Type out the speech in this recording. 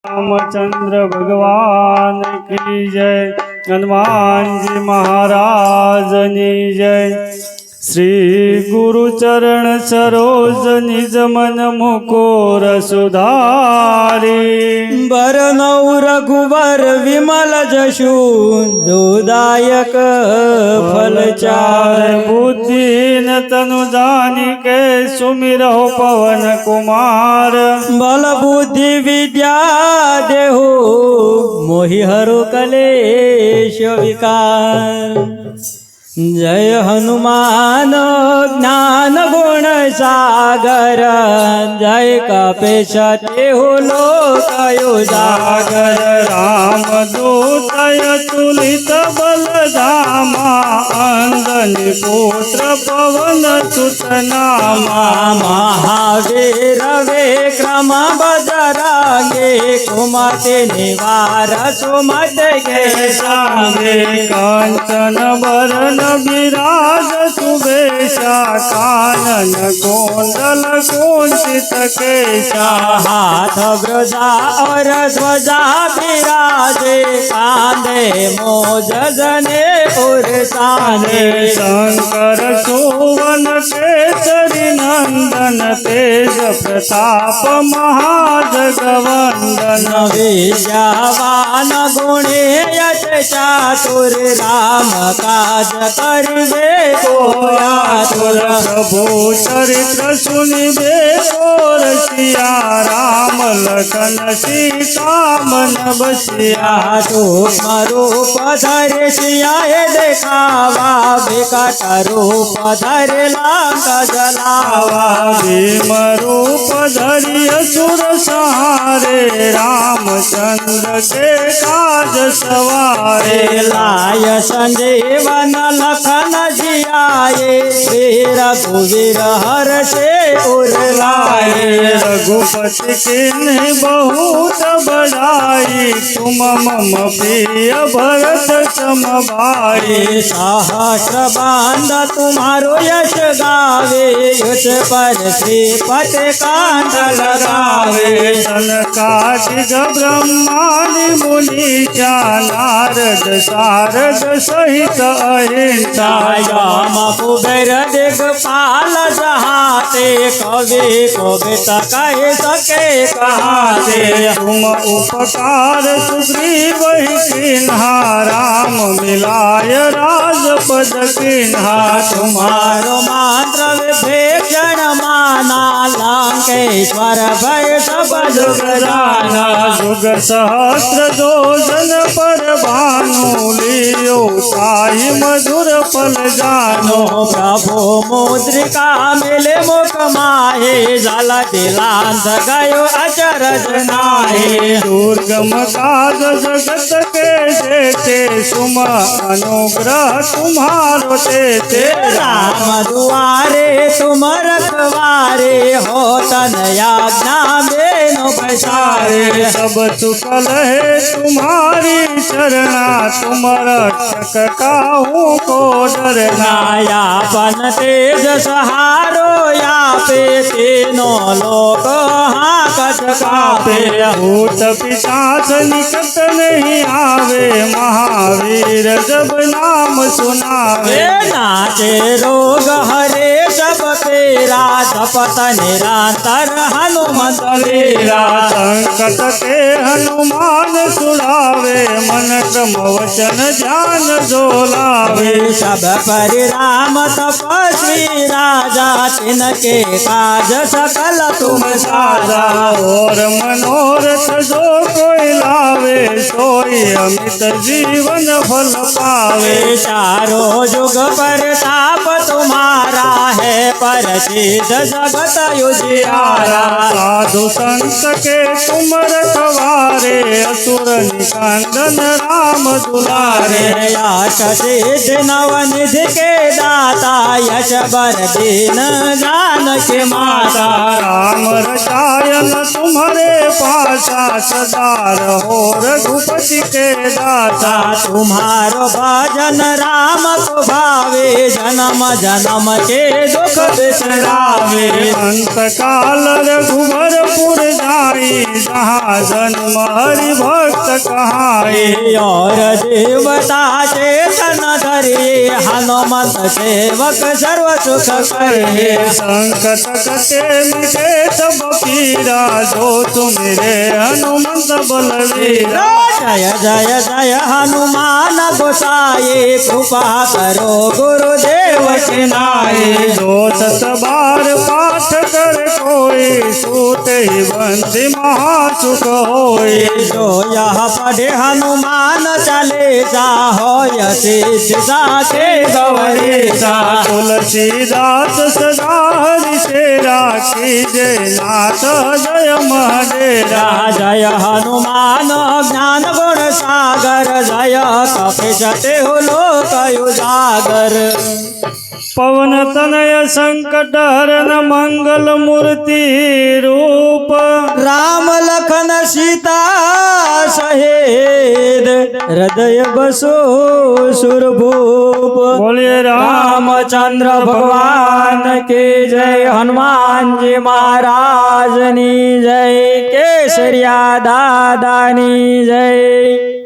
रामचंद्र भगवान की जय। हनुमान जी महाराज की जय। श्री गुरु चरण सरोज निज मन मुकोर सुधारी। बरनौ रघुवर विमल जशु जोदायक फल चार। बुद्धिन तनु जानिके सुमिरहु पवन कुमार। बल बुद्धि विद्या देहु मोहि हरो कलेश विकार। जय हनुमान ज्ञान गुण सागर। जय कपीश तेहु लोक उजागर। राम दूत तुलित बल धामा। अंजनी पुत्र पवन सुत नामा। महावीर विक्रम बजरंगी। कुमति निवार सुमत के संगे। कंचन वरण विराज सुबेशा। कानन कुंडल कुंचित केशा। हाथ वृषा और ध्वजा विराजे। कांधे मोज जने उरसाने। शंकर सुवन केसरी नंदन। तेज प्रताप महाजगवंदन। विद्यावान गुणी यश चातुर। राम काज करिबे को आतुर। प्रभु चरित्र सुनिबे को रसिया। राम लखन सीता मन बसिया। सूक्ष्म रूप धरि सियाए देखावा। विकट रूप धरि लंक जलावा। भीम रूप धरि असुर सहारे। रामचंद्र के काज सवारे। लाय संजीवन लखन जियाए। वीर रघुवीर हर्षे उर लाए। रघुपति किन्हीं बहुत बड़ाई। तुम मम प्रिय भरत सम भाई। सहस्र बांध तुम्हारो यश गावे। युष पर श्रीपति कांध लगावे। सनकादिक ब्रह्मादि मुनीचा। नारद सारद सहित अहिंसा। यम कुबेर दिगपाल जहाते। कवि कवित कह सके कहाते। तुम उपकार सुग्रीव किन्हा। राम मिलाय राजपद किन्हा। तुम्हारो मंत्र विभीषण माना। लंकेश्वर भय सब जुग जाना। जुग सहस्र योजन पर भानु। लियो ताहि मधुर फल जानो। प्रभु मुद्रिका मिले मुख माहे। जल दिलांत गयो अचरज नाहे। दुर्गम काज जगत के जेते। सुम अनुग्रह तुम्हारो तेते। राम दुआरे तुम रखवारे। हो तन आज्ञा बेनो पसारे। सब सुकल है तुम्हारी चरना। तुम रक्षक काहू को डरना। यापन तेज सहारो यापे। तीनों लोक हाकत कापे। भूत पिशाच निकट नहीं आवे। महावीर जब नाम सुनावे। नाचे रोग हरे सब पेरा। जपत निरंतर हनुमत वीरा। संकट के हनुमान छुड़ावे। मन क्रम वचन ध्यान जोलावे। सब परिराम तपस्वी राजा। तिनके काज सकल तुम साजा। और मनोरथ जो कोई लावे। सोई अमित जीवन फल पावे। चारों जुग परताप तुम्हारा है। प्रसिद्ध जगत उजियारा। साधु संत के तुम रखवारे। असुर सुर निकंदन राम दुलारे। यश सिद्ध नवनिधि के दाता यश बर दीन जानकी माता। राम रसायन तुम्हारे पासा सदा रहो रघुपति के दाता। तुम्हारो भजन राम को भावे जन्म जन्म के दुख बिसरावे। अंत काल रघुवरपुर जाई जहाँ जन्म हरि भक्त कहाई। और देवता चेतन धरे हनुमत सेवक सर्व सुख करे। संकट कटे मिटे सब पीरा जो तुमरे हनुमंत बलवीरा। जय जय जय हनुमान गोसाई कृपा करो गुरुदेव के नाई। जो 10 बार पाठ कर कोई सूत ही बंदी महासुख होई। जो यह पढ़े हनुमान चालीसा हो सिद्धि साखे गौरीसा। तुलसीदास सदा हरि से राखी जय नाथ जय महडेरा। जय हनुमान ज्ञान गुण सागर जय कपिशते हो लोक उजागर। पवन तनय संकट हरन मंगल मूर्ति रूप। राम लखन सीता सहेत हृदय बसो सुरभूप। बोलिए रामचंद्र भगवान की जय। हनुमान जी महाराज नी जय। केसरिया दादानी जय।